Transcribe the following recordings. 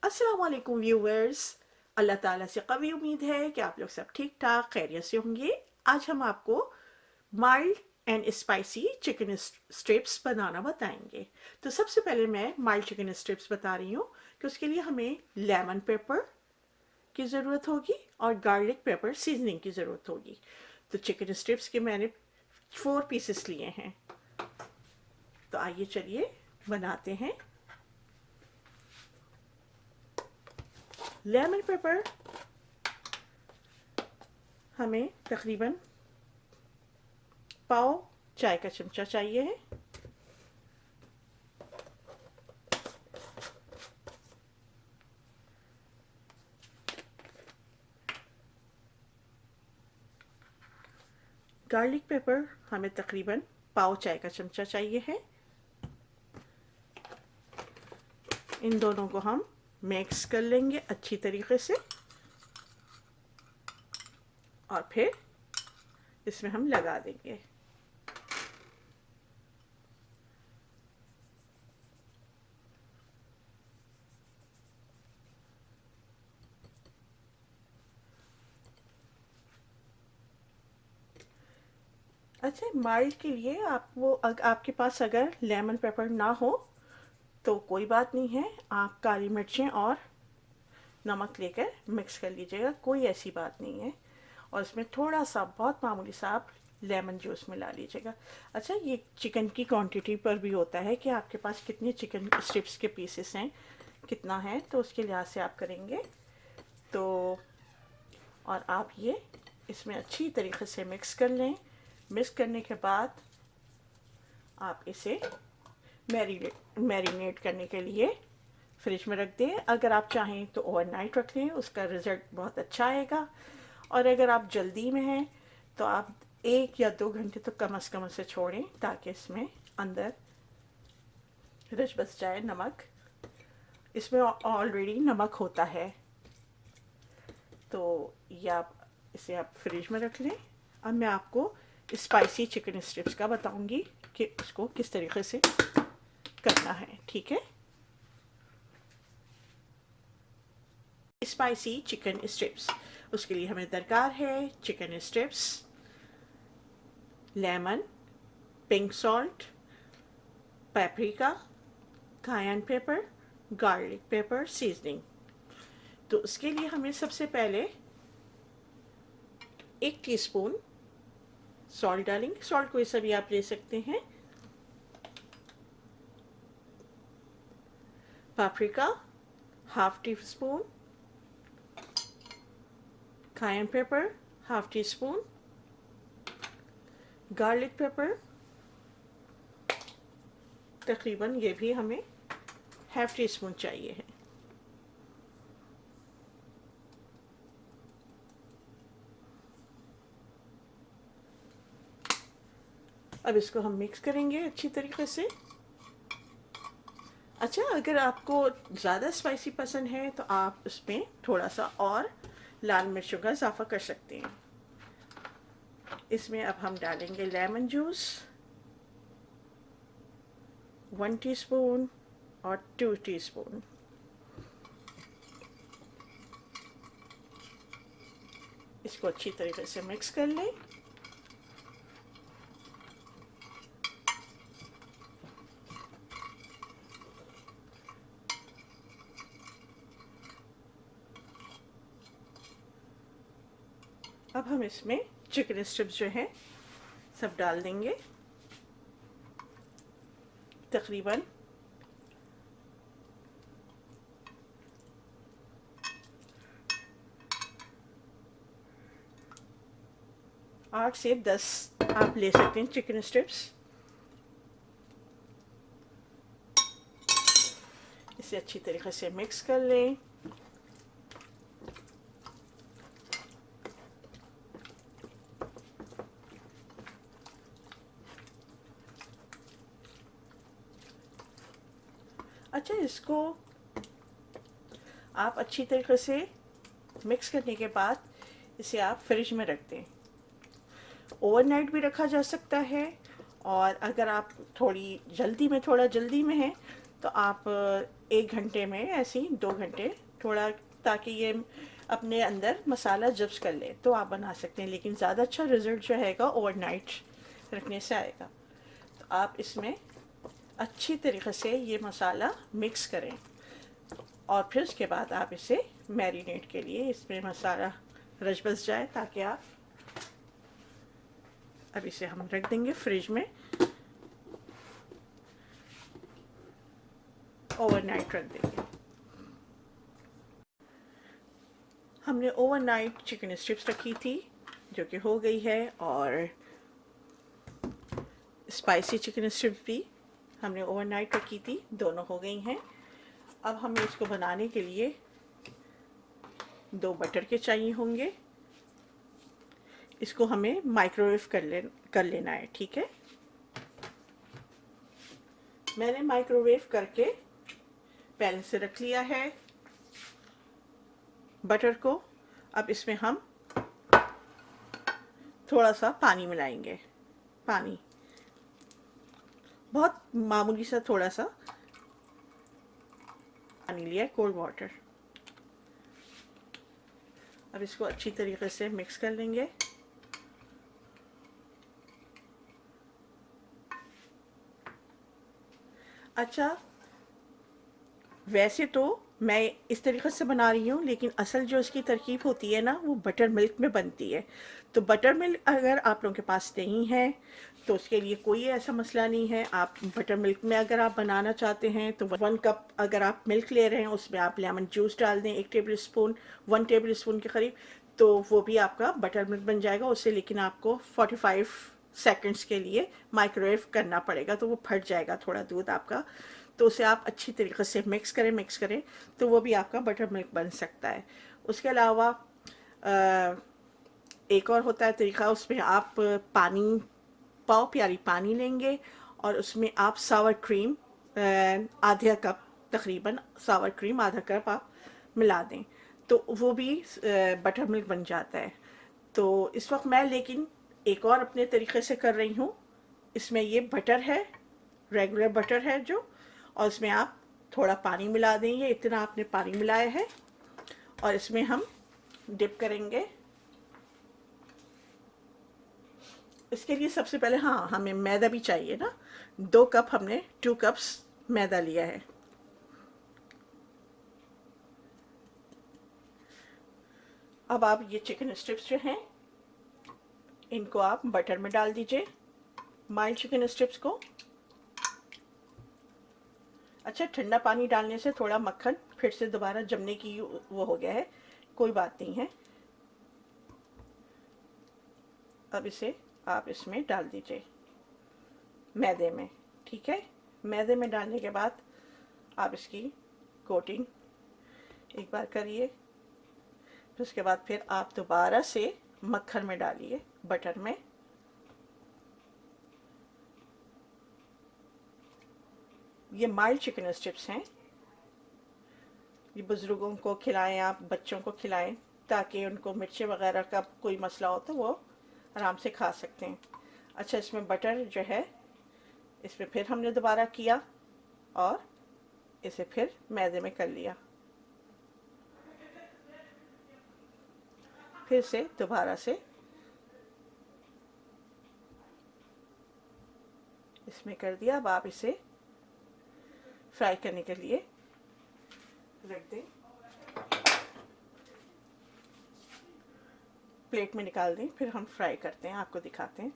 अस्सलाम वालेकुम व्यूवर्स। अल्लाह ताला से कवी उम्मीद है कि आप लोग सब ठीक ठाक खैरियत से होंगे। आज हम आपको mild and spicy chicken strips बनाना बताएंगे। तो सबसे पहले मैं माइल्ड चिकन स्ट्रिप्स बता रही हूँ कि उसके लिए हमें लेमन पेपर की ज़रूरत होगी और गार्लिक पेपर सीजनिंग की ज़रूरत होगी। तो चिकन स्ट्रिप्स के मैंने 4 पीसेस लिए हैं। तो आइए चलिए बनाते हैं। लेमन पेपर हमें तकरीबन पाव चाय का चमचा चाहिए है। गार्लिक पेपर हमें तकरीबन पाव चाय का चमचा चाहिए है। इन दोनों को हम मिक्स कर लेंगे अच्छी तरीके से और फिर इसमें हम लगा देंगे। अच्छा, माइल्ड के लिए आपके पास अगर लेमन पेपर ना हो तो कोई बात नहीं है, आप काली मिर्चें और नमक लेकर मिक्स कर लीजिएगा, कोई ऐसी बात नहीं है। और इसमें थोड़ा सा बहुत मामूली सा आप लेमन जूस मिला लीजिएगा। अच्छा, ये चिकन की क्वांटिटी पर भी होता है कि आपके पास कितने चिकन स्ट्रिप्स के पीसेस हैं, कितना है, तो उसके लिहाज से आप करेंगे। तो और आप ये इसमें अच्छी तरीके से मिक्स कर लें। मिक्स करने के बाद आप इसे मैरिनेट करने के लिए फ्रिज में रख दें। अगर आप चाहें तो ओवरनाइट रख लें, उसका रिज़ल्ट बहुत अच्छा आएगा। और अगर आप जल्दी में हैं तो आप 1 या 2 घंटे तो कम से कम से छोड़ें ताकि इसमें अंदर रच बस जाए नमक। इसमें ऑलरेडी नमक होता है। तो ये आप फ्रिज में रख लें। अब मैं आपको स्पाइसी चिकन स्ट्रिप्स का बताऊंगी कि उसको किस तरीके से करना है, ठीक है। स्पाइसी चिकन स्ट्रिप्स, उसके लिए हमें दरकार है chicken strips, lemon, pink salt, paprika, कायन पेपर, गार्लिक पेपर सीजनिंग। तो उसके लिए हमें सबसे पहले 1 टीस्पून सॉल्ट डालेंगे। सॉल्ट कोई सा भी आप ले सकते हैं। पापरिका ½ टीस्पून, कायन पेपर ½ टीस्पून, गार्लिक पेपर तकरीबन ये भी हमें ½ टीस्पून चाहिए है। अब इसको हम मिक्स करेंगे अच्छी तरीके से। अच्छा, अगर आपको ज़्यादा स्पाइसी पसंद है तो आप उसमें थोड़ा सा और लाल मिर्चों का इजाफा कर सकते हैं। इसमें अब हम डालेंगे लेमन जूस 1 टीस्पून और 2 टीस्पून। इसको अच्छी तरीके से मिक्स कर लें। अब हम इसमें चिकन स्ट्रिप्स जो हैं सब डाल देंगे। तकरीबन 8 से 10 आप ले सकते हैं चिकन स्ट्रिप्स। इसे अच्छी तरीके से मिक्स कर लें। अच्छा, इसको आप अच्छी तरीके से मिक्स करने के बाद इसे आप फ्रिज में रख दें। ओवरनाइट भी रखा जा सकता है। और अगर आप थोड़ा जल्दी में हैं तो आप 1 घंटे में ऐसे ही 2 घंटे थोड़ा, ताकि ये अपने अंदर मसाला जब्स कर ले, तो आप बना सकते हैं। लेकिन ज़्यादा अच्छा रिज़ल्ट जो आएगा ओवरनाइट रखने से आएगा। तो आप इसमें अच्छी तरीक़े से ये मसाला मिक्स करें और फिर उसके बाद आप इसे मैरिनेट के लिए इसमें मसाला रच बस जाए, ताकि आप अब इसे हम रख देंगे फ्रिज में, ओवरनाइट रख देंगे। हमने ओवरनाइट चिकन स्ट्रिप्स रखी थी जो कि हो गई है, और स्पाइसी चिकन स्ट्रिप्स भी हमने ओवरनाइट रखी थी, दोनों हो गई हैं। अब हमें इसको बनाने के लिए 2 बटर के चाहिए होंगे। इसको हमें माइक्रोवेव कर लेना है, ठीक है। मैंने माइक्रोवेव करके पहले से रख लिया है बटर को। अब इसमें हम थोड़ा सा पानी मिलाएंगे, पानी बहुत मामूली सा, थोड़ा सा पानी लिया है, कोल्ड वाटर। अब इसको अच्छी तरीके से मिक्स कर लेंगे। अच्छा, वैसे तो मैं इस तरीके से बना रही हूँ, लेकिन असल जो इसकी तरकीब होती है ना, वो बटर मिल्क में बनती है। तो बटर मिल्क अगर आप लोगों के पास नहीं है तो उसके लिए कोई ऐसा मसला नहीं है। आप बटर मिल्क में अगर आप बनाना चाहते हैं तो 1 कप अगर आप मिल्क ले रहे हैं, उसमें आप लेमन जूस डाल दें 1 टेबल स्पून, 1 टेबल स्पून के करीब, तो वो भी आपका बटर मिल्क बन जाएगा उससे। लेकिन आपको 45 सेकंड्स के लिए माइक्रोवेव करना पड़ेगा, तो वो फट जाएगा थोड़ा दूध आपका। तो उसे आप अच्छी तरीके से मिक्स करें तो वो भी आपका बटर मिल्क बन सकता है। उसके अलावा एक और होता है तरीका, उसमें आप पानी, पाव प्याली पानी लेंगे और उसमें आप सावर क्रीम आधा कप, तकरीबन सावर क्रीम आधा कप आप मिला दें, तो वो भी बटर मिल्क बन जाता है। तो इस वक्त मैं लेकिन एक और अपने तरीके से कर रही हूँ। इसमें ये बटर है, रेगुलर बटर है जो, और इसमें आप थोड़ा पानी मिला देंगे, इतना आपने पानी मिलाया है, और इसमें हम डिप करेंगे। इसके लिए सबसे पहले हाँ, हमें मैदा भी चाहिए ना। 2 कप हमने 2 कप्स मैदा लिया है। अब आप ये चिकन स्ट्रिप्स जो हैं इनको आप बटर में डाल दीजिए, माइल्ड चिकन स्ट्रिप्स को। अच्छा, ठंडा पानी डालने से थोड़ा मक्खन फिर से दोबारा जमने की वो हो गया है, कोई बात नहीं है। अब इसे आप इसमें डाल दीजिए मैदे में, ठीक है। मैदे में डालने के बाद आप इसकी कोटिंग एक बार करिए, फिर उसके बाद फिर आप दोबारा से मक्खन में डालिए, बटर में। ये माइल्ड चिकन स्ट्रिप्स हैं, ये बुज़ुर्गों को खिलाएं, आप बच्चों को खिलाएं, ताकि उनको मिर्ची वगैरह का कोई मसला हो तो वो आराम से खा सकते हैं। अच्छा, इसमें बटर जो है इसमें फिर हमने दोबारा किया और इसे फिर मैदे में कर लिया, फिर से दोबारा से इसमें कर दिया। अब आप इसे फ्राई करने के लिए रख दें, प्लेट में निकाल दें, फिर हम फ्राई करते हैं, आपको दिखाते हैं।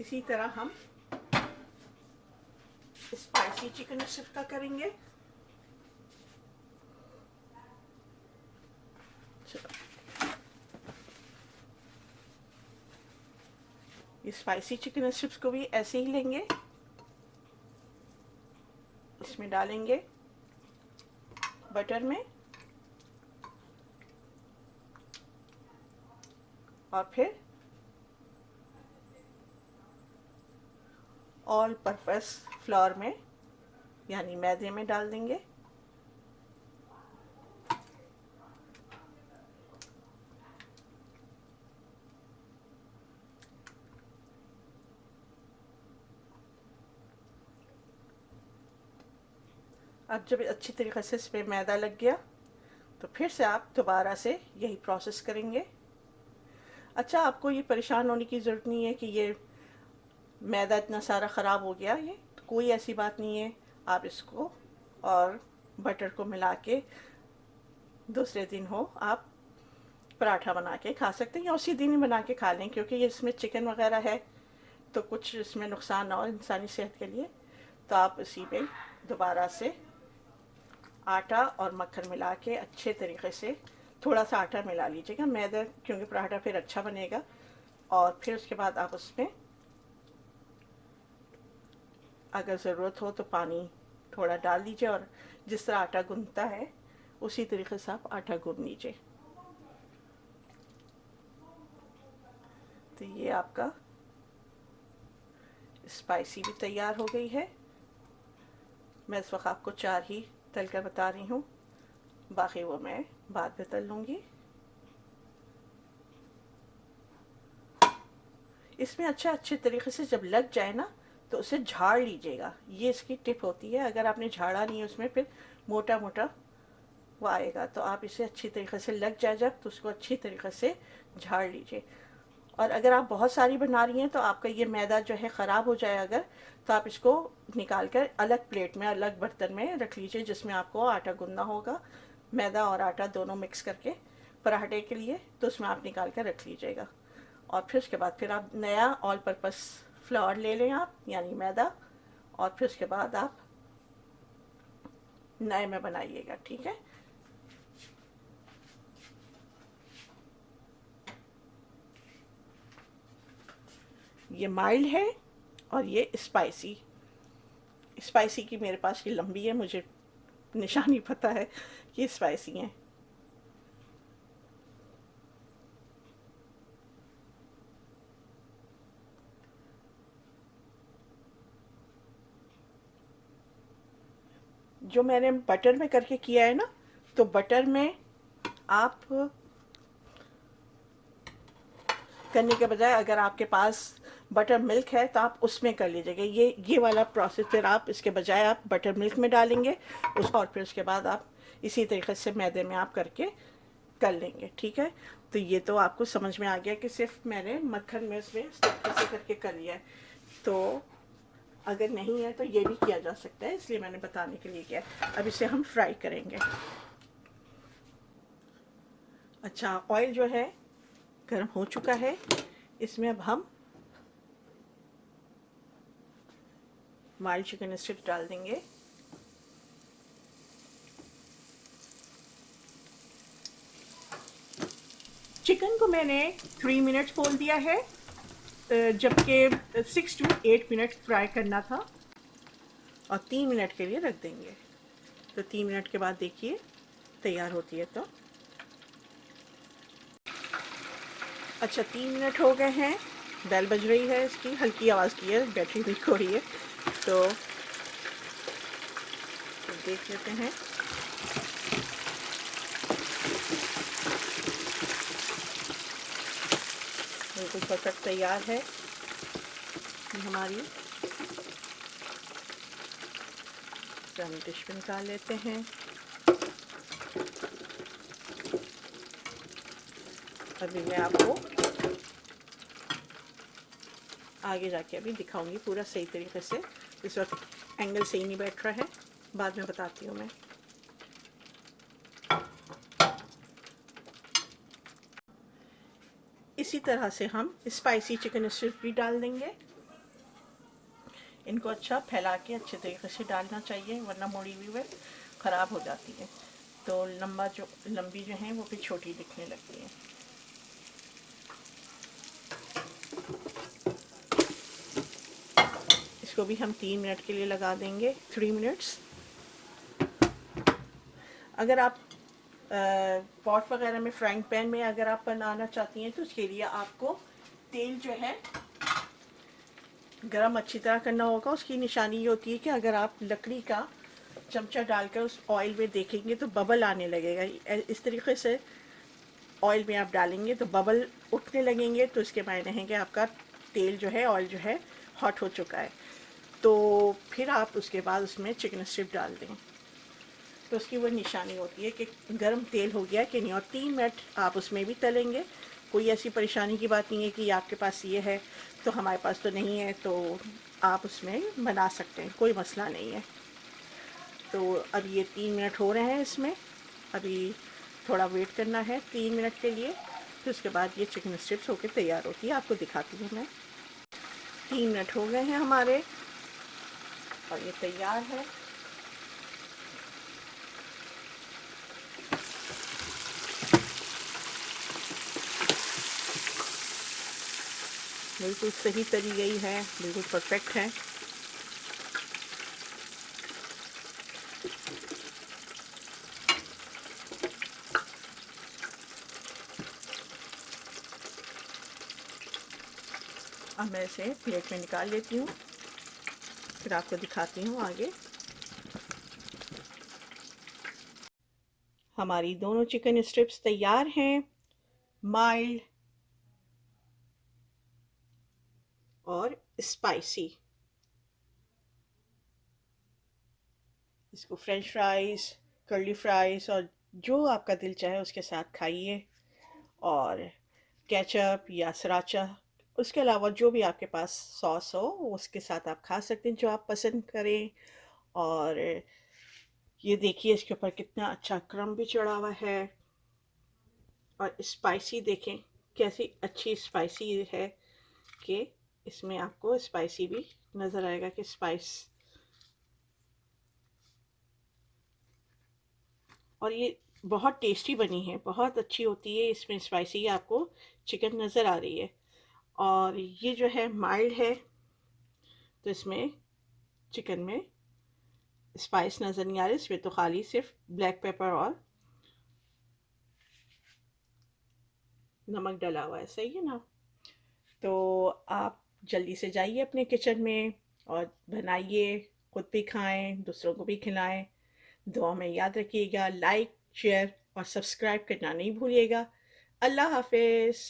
इसी तरह हम स्पाइसी चिकन स्ट्रिप का करेंगे। ये स्पाइसी चिकन स्ट्रिप्स को भी ऐसे ही लेंगे, इसमें डालेंगे बटर में, और फिर ऑल पर्पस फ्लोर में यानी मैदे में डाल देंगे। अब जब अच्छी तरीके से इसमें मैदा लग गया तो फिर से आप दोबारा से यही प्रोसेस करेंगे। अच्छा, आपको ये परेशान होने की ज़रूरत नहीं है कि ये मैदा इतना सारा ख़राब हो गया, ये तो कोई ऐसी बात नहीं है। आप इसको और बटर को मिला के दूसरे दिन हो आप पराठा बना के खा सकते हैं, या उसी दिन ही बना के खा लें, क्योंकि ये इसमें चिकन वगैरह है तो कुछ इसमें नुकसान ना हो इंसानी सेहत के लिए। तो आप इसी पे दोबारा से आटा और मक्खन मिला के अच्छे तरीके से, थोड़ा सा आटा मिला लीजिएगा मैदा, क्योंकि पराठा फिर अच्छा बनेगा। और फिर उसके बाद आप उसमें अगर ज़रूरत हो तो पानी थोड़ा डाल दीजिए, और जिस तरह आटा गूंथता है उसी तरीके से आप आटा गूंथ लीजिए। तो ये आपका स्पाइसी भी तैयार हो गई है। मैं इस वक्त आपको 4 ही तल कर बता रही हूँ, बाकी वो मैं बाद में तल लूँगी। इसमें अच्छे तरीके से जब लग जाए ना तो उसे झाड़ लीजिएगा, ये इसकी टिप होती है। अगर आपने झाड़ा नहीं उसमें फिर मोटा मोटा वो आएगा। तो आप इसे अच्छी तरीके से लग जाए जब, तो उसको अच्छी तरीके से झाड़ लीजिए। और अगर आप बहुत सारी बना रही हैं तो आपका ये मैदा जो है ख़राब हो जाए अगर, तो आप इसको निकाल कर अलग प्लेट में, अलग बर्तन में रख लीजिए, जिसमें आपको आटा गूंदना होगा, मैदा और आटा दोनों मिक्स करके पराठे के लिए। तो उसमें आप निकाल कर रख लीजिएगा। और फिर उसके बाद फिर आप नया ऑल पर्पस फ्लावर ले लें आप, यानी मैदा, और फिर उसके बाद आप नए में बनाइएगा, ठीक है। ये माइल्ड है और ये स्पाइसी। स्पाइसी की मेरे पास ये लंबी है, मुझे निशानी पता है कि स्पाइसी है। जो मैंने बटर में करके किया है ना, तो बटर में आप करने के बजाय अगर आपके पास बटर मिल्क है तो आप उसमें कर लीजिएगा। ये वाला प्रोसेस फिर आप इसके बजाय आप बटर मिल्क में डालेंगे उसको, और फिर उसके बाद आप इसी तरीके से मैदे में आप करके कर लेंगे, ठीक है। तो ये तो आपको समझ में आ गया कि सिर्फ मैंने मक्खन में उसमें कैसे करके कर लिया है। तो अगर नहीं है तो ये भी किया जा सकता है, इसलिए मैंने बताने के लिए किया। अब इसे हम फ्राई करेंगे। अच्छा, ऑयल जो है गर्म हो चुका है, इसमें अब हम माइल्ड चिकन स्ट्रिप डाल देंगे। चिकन को मैंने 3 मिनट्स बोल दिया है, जबकि 6 to 8 मिनट फ्राई करना था, और 3 मिनट के लिए रख देंगे। तो 3 मिनट के बाद देखिए तैयार होती है। तो अच्छा, 3 मिनट हो गए हैं, बेल बज रही है, इसकी हल्की आवाज़ की है, बैटरी वीक हो रही है। तो देख लेते हैं। बिल्कुल परफेक्ट तैयार है हमारी। तो हम डिश में निकाल लेते हैं। अभी मैं आपको आगे जाके अभी दिखाऊंगी पूरा सही तरीके से। इस वक्त एंगल सही नहीं बैठ रहा है, बाद में बताती हूँ मैं। इसी तरह से हम स्पाइसी चिकन स्ट्रिप भी डाल देंगे। इनको अच्छा फैला के अच्छे तरीके से डालना चाहिए, वरना मुड़ी हुई वे ख़राब हो जाती है। तो लंबी जो हैं वो फिर छोटी दिखने लगती हैं। इसको भी हम 3 मिनट के लिए लगा देंगे, 3 मिनट्स। अगर आप पॉट वगैरह में, फ्राइंग पैन में अगर आप बनाना चाहती हैं तो उसके लिए आपको तेल जो है गरम अच्छी तरह करना होगा। उसकी निशानी ये होती है कि अगर आप लकड़ी का चमचा डालकर उस ऑयल में देखेंगे तो बबल आने लगेगा। इस तरीके से ऑयल में आप डालेंगे तो बबल उठने लगेंगे, तो इसके मायने हैं कि आपका तेल जो है, ऑयल जो है, हॉट हो चुका है। तो फिर आप उसके बाद उसमें चिकन स्ट्रिप डाल दें। तो उसकी वो निशानी होती है कि गर्म तेल हो गया कि नहीं। और 3 मिनट आप उसमें भी तलेंगे। कोई ऐसी परेशानी की बात नहीं है कि आपके पास ये है तो हमारे पास तो नहीं है, तो आप उसमें बना सकते हैं, कोई मसला नहीं है। तो अब ये 3 मिनट हो रहे हैं इसमें। अभी थोड़ा वेट करना है 3 मिनट के लिए। फिर उसके बाद ये चिकन स्ट्रिप्स होके तैयार होती है। आपको दिखाती हूँ मैं। 3 मिनट हो गए हैं हमारे और ये तैयार है। बिल्कुल सही तरी गई है, बिल्कुल परफेक्ट है। अब मैं इसे प्लेट में निकाल लेती हूँ, फिर आपको दिखाती हूँ आगे। हमारी दोनों चिकन स्ट्रिप्स तैयार हैं, माइल्ड और स्पाइसी। इसको फ्रेंच फ्राइज़, कर्ली फ्राइज़ और जो आपका दिल चाहे उसके साथ खाइए। और केचप या सराचा, उसके अलावा जो भी आपके पास सॉस हो उसके साथ आप खा सकते हैं, जो आप पसंद करें। और ये देखिए इसके ऊपर कितना अच्छा क्रम भी चढ़ा हुआ है। और स्पाइसी देखें कैसी अच्छी स्पाइसी है कि इसमें आपको स्पाइसी भी नज़र आएगा कि स्पाइस। और ये बहुत टेस्टी बनी है, बहुत अच्छी होती है, इसमें स्पाइसी आपको चिकन नज़र आ रही है। और ये जो है माइल्ड है, तो इसमें चिकन में स्पाइस नज़र नहीं आ रही, इसमें तो खाली सिर्फ ब्लैक पेपर और नमक डला हुआ है। सही है ना? तो आप जल्दी से जाइए अपने किचन में और बनाइए, खुद भी खाएं, दूसरों को भी खिलाएं। दुआ में याद रखिएगा, लाइक शेयर और सब्सक्राइब करना नहीं भूलिएगा। अल्लाह हाफिज़।